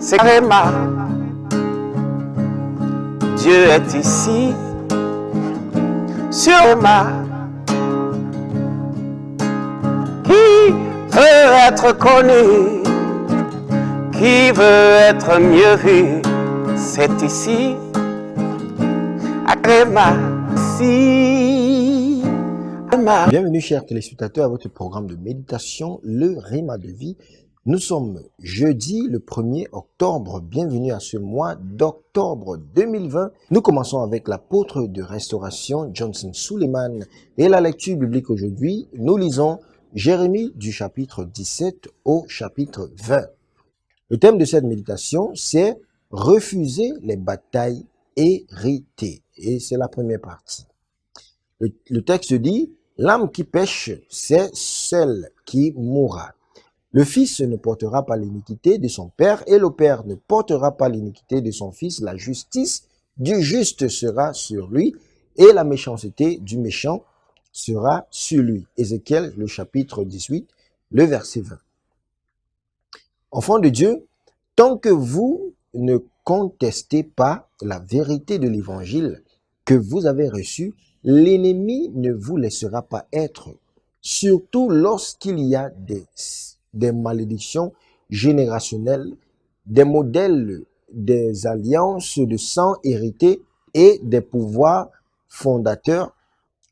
c'est Réma. Dieu est ici, sur Réma. Qui veut être connu, qui veut être mieux vu, c'est ici, à Réma. Si, Réma. Bienvenue chers téléspectateurs à votre programme de méditation, le Réma de vie. Nous sommes jeudi le 1er octobre. Bienvenue à ce mois d'octobre 2020. Nous commençons avec l'apôtre de restauration Johnson Suleiman. Et la lecture biblique aujourd'hui, nous lisons Jérémie du chapitre 17 au chapitre 20. Le thème de cette méditation, c'est refuser les batailles héritées. Et c'est la première partie. Le texte dit, l'âme qui pêche, c'est celle qui mourra. Le fils ne portera pas l'iniquité de son père et le père ne portera pas l'iniquité de son fils. La justice du juste sera sur lui et la méchanceté du méchant sera sur lui. Ézéchiel, le chapitre 18, le verset 20. Enfants de Dieu, tant que vous ne contestez pas la vérité de l'évangile que vous avez reçu, l'ennemi ne vous laissera pas être, surtout lorsqu'il y a des malédictions générationnelles, des modèles, des alliances de sang hérités et des pouvoirs fondateurs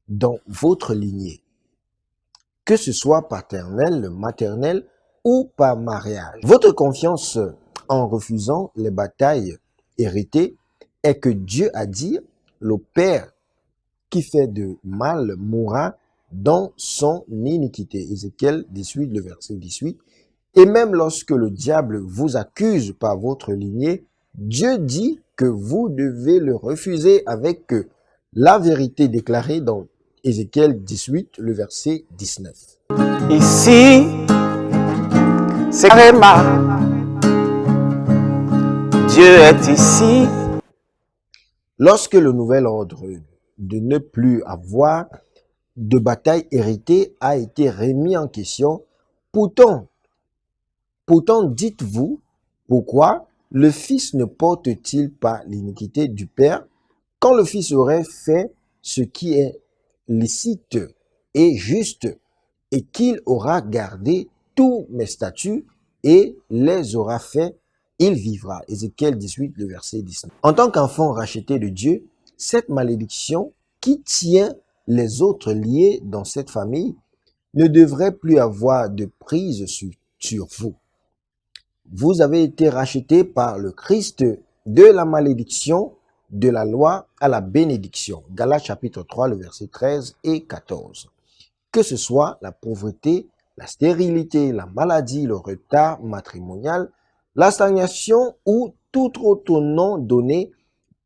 dans votre lignée, que ce soit paternel, maternel ou par mariage. Votre confiance en refusant les batailles héritées est que Dieu a dit, le Père qui fait de mal mourra dans son iniquité. Ézéchiel 18, le verset 18. Et même lorsque le diable vous accuse par votre lignée, Dieu dit que vous devez le refuser avec la vérité déclarée dans Ézéchiel 18, le verset 19. Ici, c'est Réma. Dieu est ici. Lorsque le nouvel ordre de ne plus avoir de bataille héritée a été remis en question, pourtant dites-vous, pourquoi le Fils ne porte-t-il pas l'iniquité du Père quand le Fils aurait fait ce qui est licite et juste et qu'il aura gardé tous mes statuts et les aura fait, il vivra. Ézéchiel 18, le verset 19. En tant qu'enfant racheté de Dieu, cette malédiction qui tient les autres liés dans cette famille ne devrait plus avoir de prise sur vous. Vous avez été rachetés par le Christ de la malédiction de la loi à la bénédiction. Galates chapitre 3, le verset 13 et 14. Que ce soit la pauvreté, la stérilité, la maladie, le retard matrimonial, la stagnation ou tout autre nom donné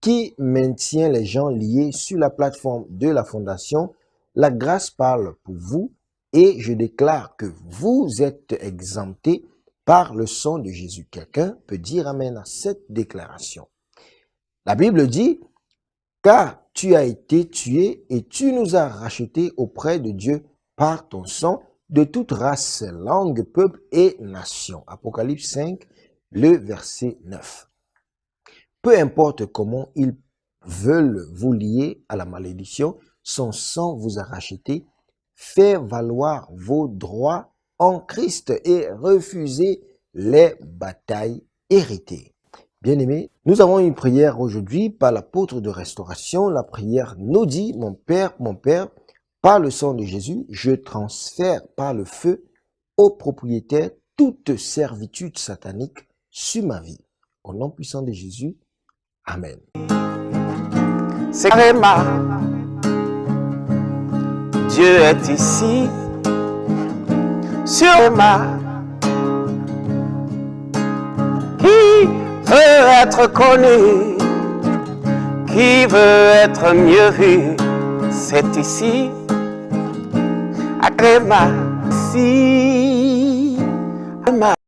qui maintient les gens liés sur la plateforme de la fondation, la grâce parle pour vous et je déclare que vous êtes exemptés par le sang de Jésus. Quelqu'un peut dire amen à cette déclaration. La Bible dit, car tu as été tué et tu nous as rachetés auprès de Dieu par ton sang de toute race, langue, peuple et nation. Apocalypse 5, le verset 9. Peu importe comment ils veulent vous lier à la malédiction, son sang vous a racheté. Faites valoir vos droits en Christ et refusez les batailles héritées. Bien-aimés, nous avons une prière aujourd'hui par l'apôtre de restauration. La prière nous dit, mon Père, par le sang de Jésus, je transfère par le feu au propriétaire toute servitude satanique sur ma vie. Au nom puissant de Jésus, amen. C'est Réma. Dieu est ici, sur Réma. Qui veut être connu, qui veut être mieux vu, c'est ici, à Réma. Si, Réma.